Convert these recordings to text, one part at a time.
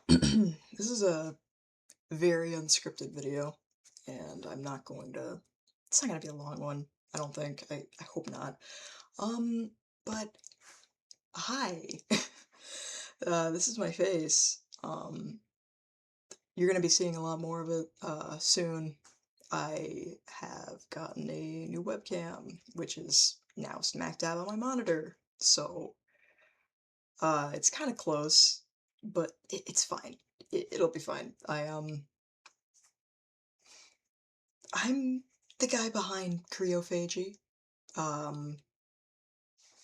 This is a very unscripted video, and it's not gonna be a long one, I don't think. I hope not. Um, but hi. This is my face. You're gonna be seeing a lot more of it, soon. I have gotten a new webcam, which is now smack dab on my monitor, so, it's kinda close, but it's fine. It'll be fine. I'm the guy behind Creophagy. Um,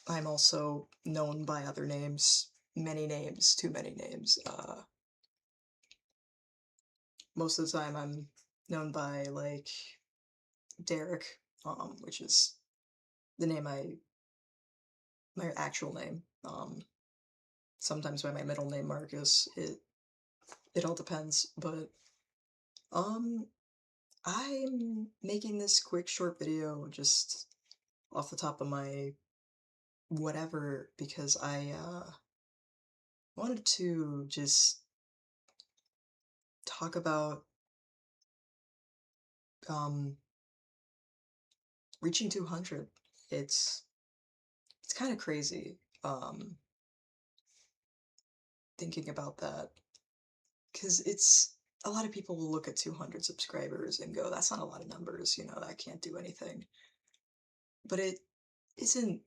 I'm also known by other names, many names, too many names. Most of the time I'm known by like Derek, which is the name my actual name. Sometimes by my middle name Marcus. It all depends, but um, I'm making this quick short video just off the top of my whatever because I wanted to just talk about um reaching 200. It's kind of crazy thinking about that because it's a lot of people will look at 200 subscribers and go, that's not a lot of numbers, that can't do anything. But it isn't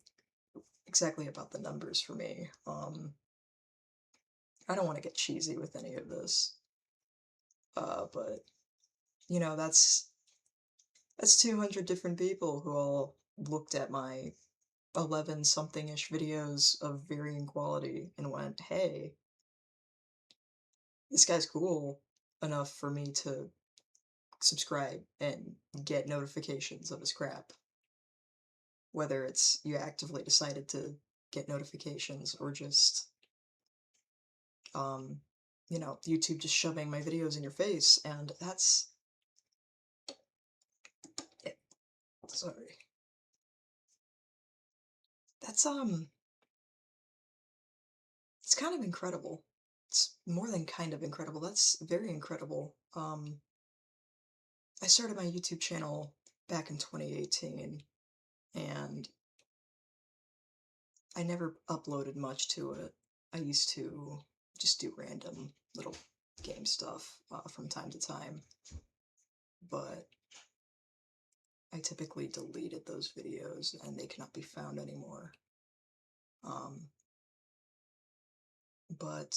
exactly about the numbers for me. I don't want to get cheesy with any of this. But that's 200 different people who all looked at my 11 something-ish videos of varying quality and went, hey, this guy's cool enough for me to subscribe and get notifications of his crap. Whether it's you actively decided to get notifications or just, um, YouTube just shoving my videos in your face, and that's it. Sorry. That's, it's kind of incredible. It's more than kind of incredible. That's very incredible. I started my YouTube channel back in 2018, and I never uploaded much to it. I used to just do random little game stuff from time to time, but I typically deleted those videos and they cannot be found anymore. Um, but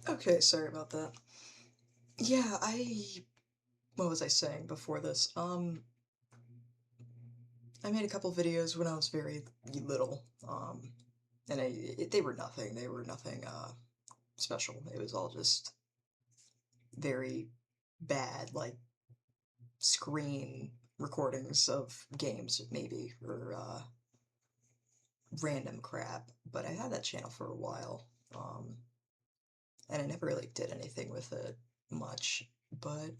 okay, sorry about that. Yeah, what was I saying before this? I made a couple videos when I was very little. And they were nothing. They were nothing special. It was all just very bad, like screen recordings of games, maybe, or random crap. But I had that channel for a while, and I never really did anything with it much. But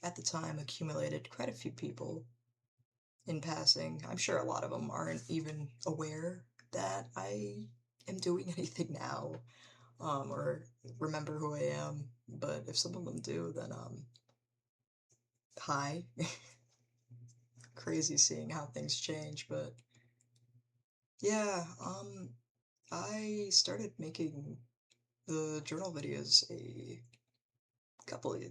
at the time, accumulated quite a few people in passing. I'm sure a lot of them aren't even aware that I am doing anything now, or remember who I am. But if some of them do, then hi. Crazy seeing how things change, but yeah, I started making the journal videos a couple of,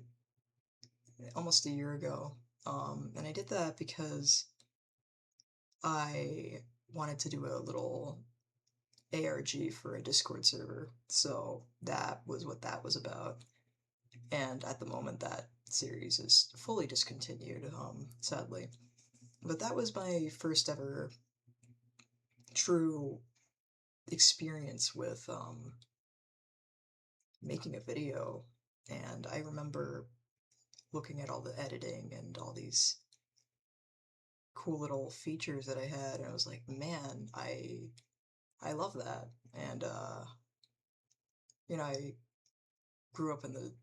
almost a year ago. And I did that because I wanted to do a little ARG for a Discord server. So that was what that was about. And at the moment, that series is fully discontinued, sadly. But that was my first ever true experience with making a video. And I remember looking at all the editing and all these cool little features that I had, and I was like, man, I love that. And I grew up in the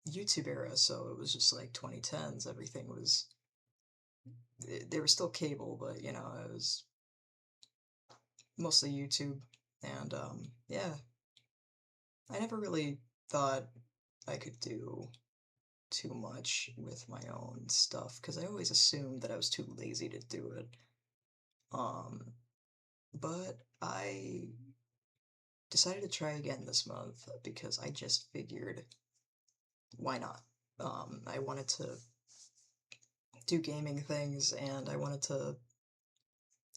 YouTube era, so it was just like 2010s. Everything was, there was still cable, but it was mostly YouTube. And yeah, I never really thought I could do too much with my own stuff because I always assumed that I was too lazy to do it. Um, but I decided to try again this month because I just figured, why not? I wanted to do gaming things and I wanted to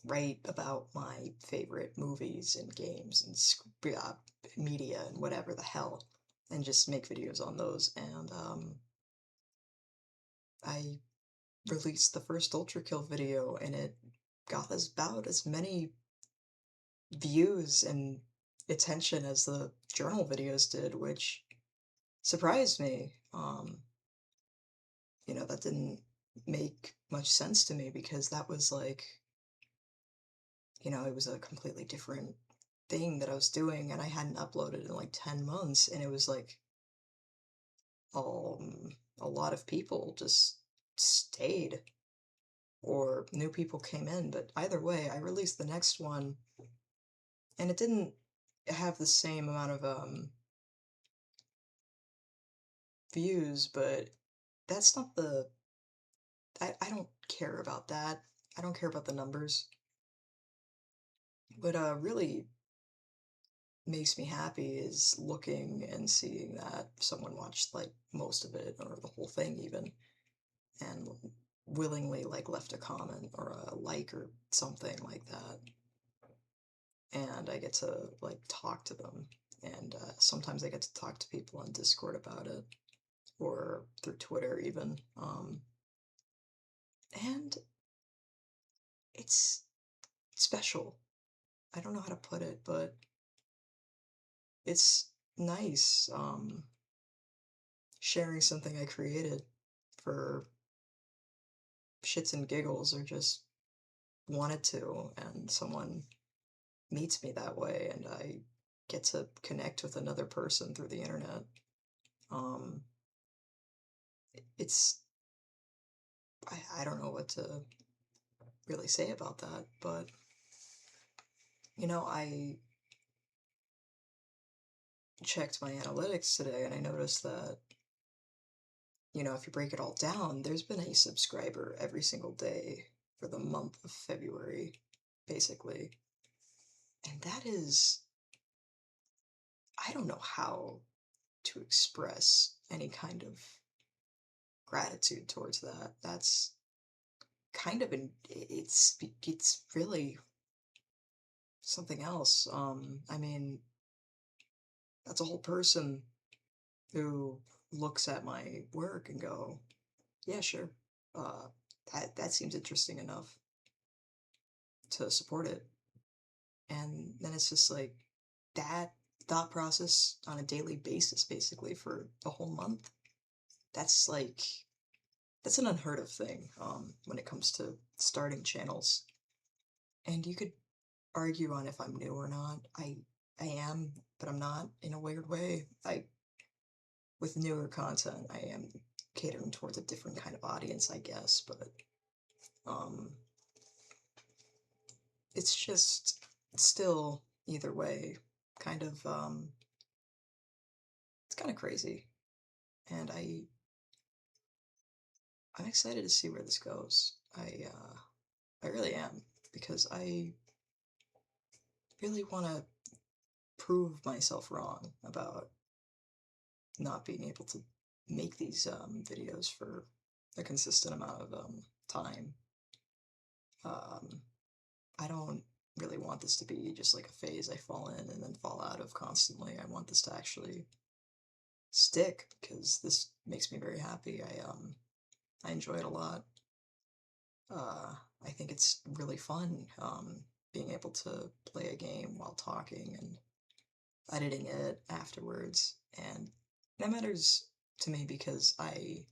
write about my favorite movies and games and media and whatever the hell, and just make videos on those. And I released the first Ultra Kill video, and it got about as many views and attention as the journal videos did, which surprised me. That didn't make much sense to me because that was like, it was a completely different thing that I was doing, and I hadn't uploaded in like 10 months, and it was like, a lot of people just stayed or new people came in. But either way, I released the next one, and it didn't have the same amount of views, but that's not the I don't care about that. I don't care about the numbers. What really makes me happy is looking and seeing that someone watched like most of it or the whole thing even, and willingly like left a comment or a like or something like that. And I get to like talk to them. And sometimes I get to talk to people on Discord about it or through Twitter even. And it's special. I don't know how to put it, but it's nice sharing something I created for shits and giggles, or just wanted to, and someone meets me that way, and I get to connect with another person through the internet. Um, it's I don't know what to really say about that, but I checked my analytics today and I noticed that, if you break it all down, there's been a subscriber every single day for the month of February, basically. And that is, I don't know how to express any kind of gratitude towards that. That's kind of it's really something else. I mean, that's a whole person who looks at my work and go, yeah, sure. Uh, that seems interesting enough to support it. And then it's just like that thought process on a daily basis, basically for the whole month. That's like that's an unheard of thing when it comes to starting channels. And you could argue on if I'm new or not. I am, but I'm not in a weird way. With newer content, I am catering towards a different kind of audience, I guess. But um, it's just still either way, kind of it's kind of crazy, and I'm excited to see where this goes. I really am, because I really want to prove myself wrong about not being able to make these videos for a consistent amount of time. Um, I don't really want this to be just like a phase I fall in and then fall out of constantly. I want this to actually stick because this makes me very happy. I enjoy it a lot. Uh, I think it's really fun being able to play a game while talking and editing it afterwards. And that matters to me because I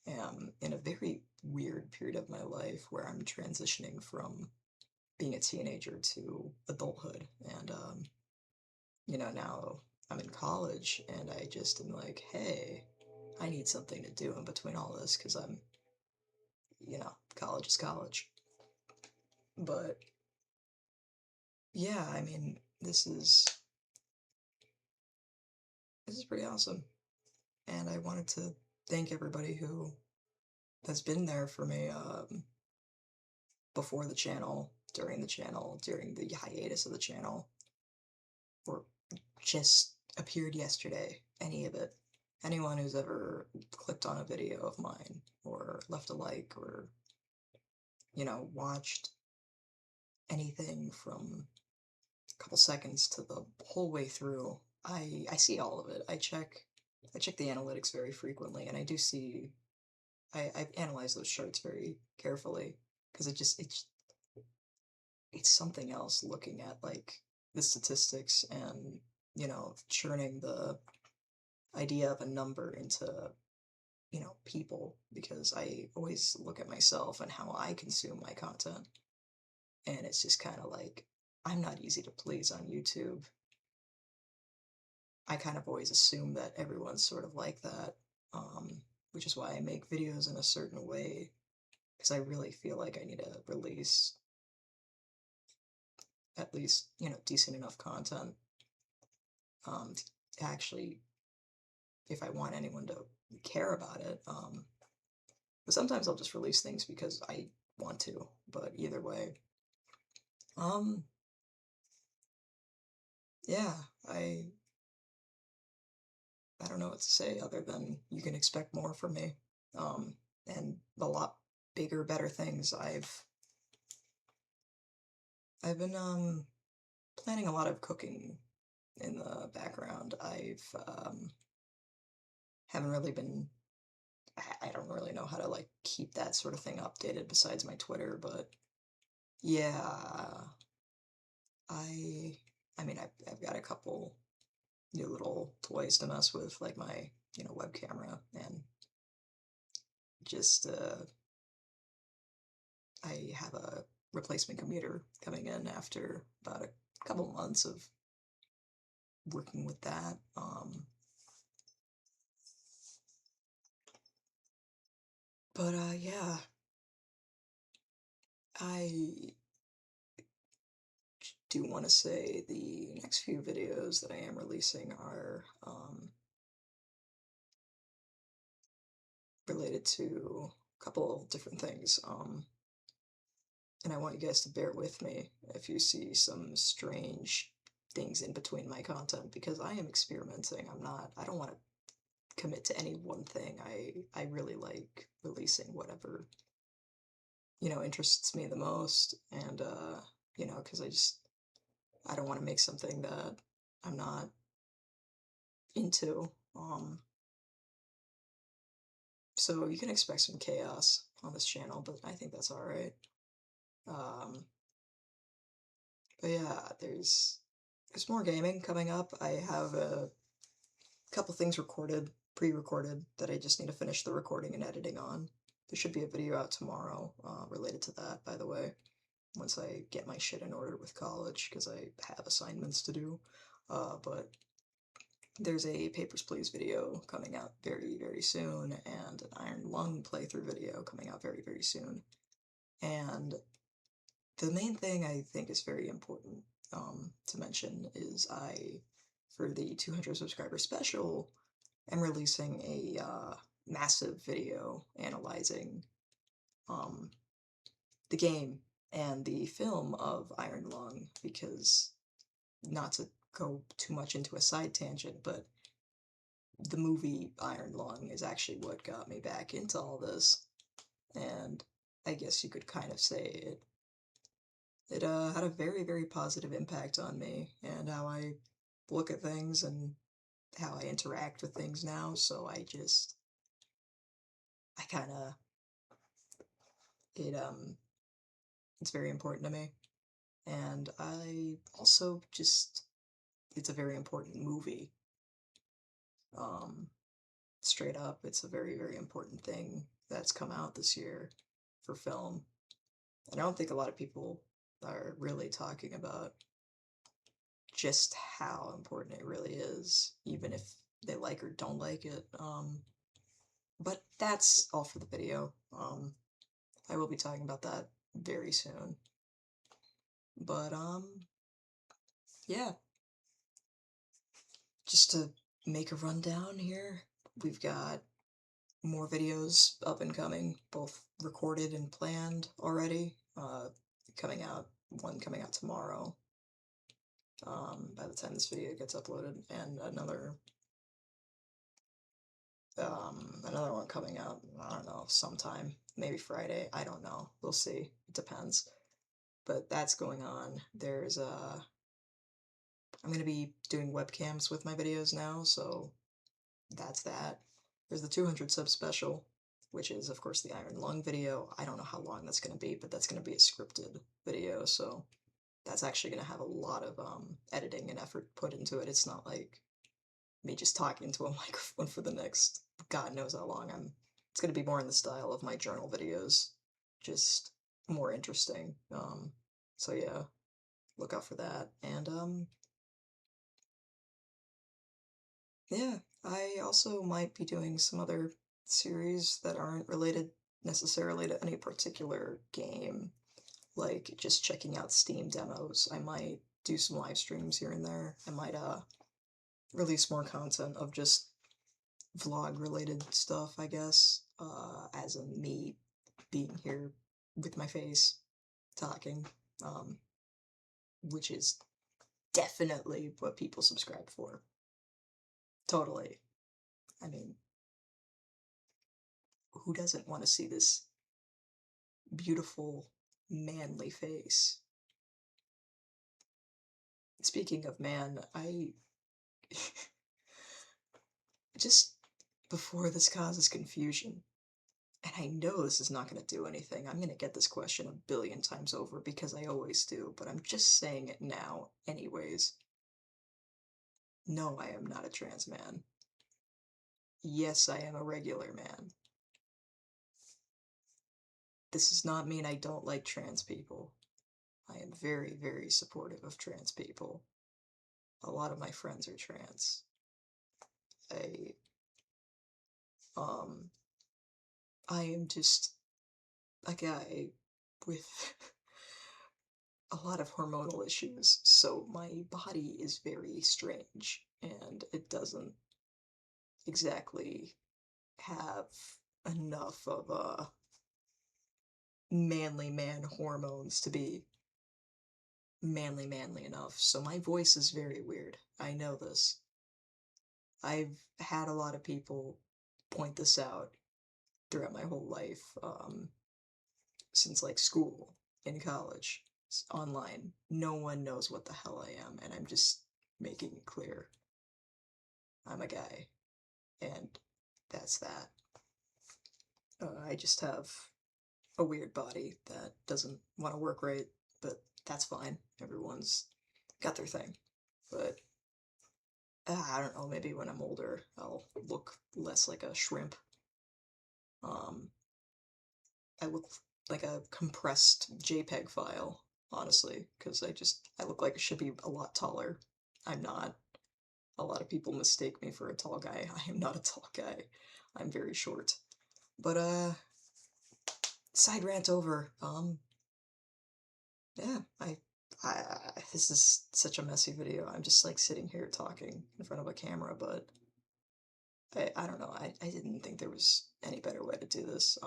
am in a very weird period of my life where I'm transitioning from being a teenager to adulthood. And, now I'm in college and I just am like, hey, I need something to do in between all this because college is college. But yeah, I mean, this is pretty awesome. And I wanted to thank everybody who has been there for me before the channel, during the hiatus of the channel, or just appeared yesterday, any of it. Anyone who's ever clicked on a video of mine or left a like or, watched anything from a couple seconds to the whole way through. I see all of it. I check the analytics very frequently and I do see I've analyzed those charts very carefully because it's something else looking at like the statistics and churning the idea of a number into people because I always look at myself and how I consume my content and it's just kind of like I'm not easy to please on YouTube. I kind of always assume that everyone's sort of like that, which is why I make videos in a certain way because I really feel like I need to release at least decent enough content to actually, if I want anyone to care about it. But sometimes I'll just release things because I want to. But either way, um, yeah, I don't know what to say other than you can expect more from me, and a lot bigger, better things. I've been planning a lot of cooking in the background. Haven't really been. I don't really know how to like keep that sort of thing updated besides my Twitter, but yeah, I I mean I've got a couple new little toys to mess with, like my web camera, and just I have a replacement computer coming in after about a couple months of working with that. But yeah, I do want to say the next few videos that I am releasing are related to a couple different things. And I want you guys to bear with me if you see some strange things in between my content because I am experimenting. I don't want to commit to any one thing. I really like releasing whatever, interests me the most and because I don't want to make something that I'm not into. So you can expect some chaos on this channel, but I think that's all right. Um, but yeah, there's more gaming coming up. I have a couple things pre-recorded that I just need to finish the recording and editing on. There should be a video out tomorrow related to that, by the way, once I get my shit in order with college, because I have assignments to do. But there's a Papers, Please video coming out very, very soon, and an Iron Lung playthrough video coming out very, very soon. And the main thing I think is very important to mention is for the 200 subscriber special, am releasing a massive video analyzing um, the game and the film of Iron Lung because, not to go too much into a side tangent, but the movie Iron Lung is actually what got me back into all this, and I guess you could kind of say it had a very, very positive impact on me and how I look at things and how I interact with things now. So I kind of it's very important to me, and I also just it's a very important movie. Um, Straight up, it's a very, very important thing that's come out this year for film, and I don't think a lot of people are really talking about just how important it really is, even if they like or don't like it. But that's all for the video. I will be talking about that very soon. But yeah, just to make a rundown here, we've got more videos up and coming, both recorded and planned already. Coming out, one coming out tomorrow. By the time this video gets uploaded, and another one coming out. I don't know, sometime, maybe Friday. I don't know. We'll see. It depends. But that's going on. I'm gonna be doing webcams with my videos now, so that's that. There's the 200 sub special, which is, of course, the Iron Lung video. I don't know how long that's going to be, but that's going to be a scripted video, so that's actually going to have a lot of editing and effort put into it. It's not like me just talking into a microphone for the next God knows how long. It's going to be more in the style of my journal videos, just more interesting. So yeah, look out for that. And yeah, I also might be doing some other series that aren't related necessarily to any particular game, like just checking out Steam demos. I might do some live streams here and there. I might release more content of just vlog related stuff, I guess, as in me being here with my face talking, um, which is definitely what people subscribe for. Totally. I mean, who doesn't want to see this beautiful, manly face? Speaking of man, I just before this causes confusion, and I know this is not going to do anything. I'm going to get this question a billion times over because I always do, but I'm just saying it now, anyways. No, I am not a trans man. Yes, I am a regular man. This does not mean I don't like trans people. I am very, very supportive of trans people. A lot of my friends are trans. I, um, I am just a guy with a lot of hormonal issues, so my body is very strange, and it doesn't exactly have enough of manly man hormones to be manly enough. So my voice is very weird. I know this. I've had a lot of people point this out throughout my whole life, since like school, in college, online. No one knows what the hell I am, and I'm just making it clear. I'm a guy, and that's that. I just have a weird body that doesn't want to work right, but that's fine. Everyone's got their thing. But I don't know, maybe when I'm older, I'll look less like a shrimp. Um, I look like a compressed JPEG file, honestly, because I look like I should be a lot taller. I'm not. A lot of people mistake me for a tall guy. I am not a tall guy. I'm very short. But side rant over. Yeah, this is such a messy video. I'm just like sitting here talking in front of a camera, but I don't know. I didn't think there was any better way to do this.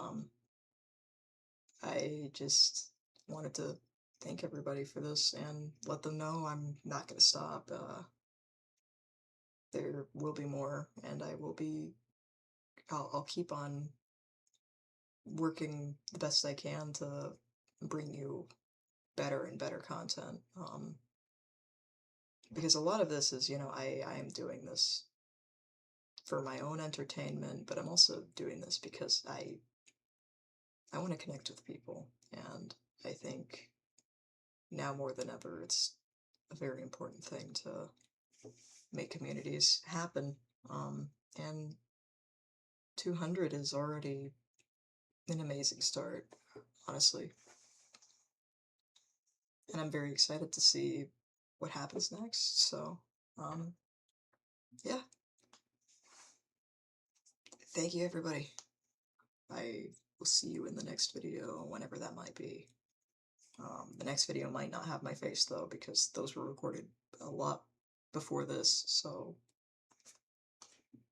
I just wanted to thank everybody for this and let them know I'm not going to stop. There will be more, and I'll keep on working the best I can to bring you better and better content. Because a lot of this is, I am doing this for my own entertainment, but I'm also doing this because I want to connect with people, and I think now more than ever, it's a very important thing to make communities happen. And 200 is already an amazing start, honestly. And I'm very excited to see what happens next. So, um, yeah, thank you everybody. I will see you in the next video, whenever that might be. The next video might not have my face though, because those were recorded a lot before this, so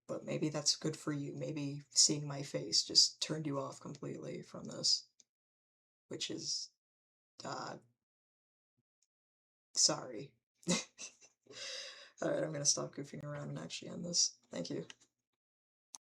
but maybe that's good for you. Maybe seeing my face just turned you off completely from this, which is, uh, sorry. Alright, I'm gonna stop goofing around and actually end this. Thank you.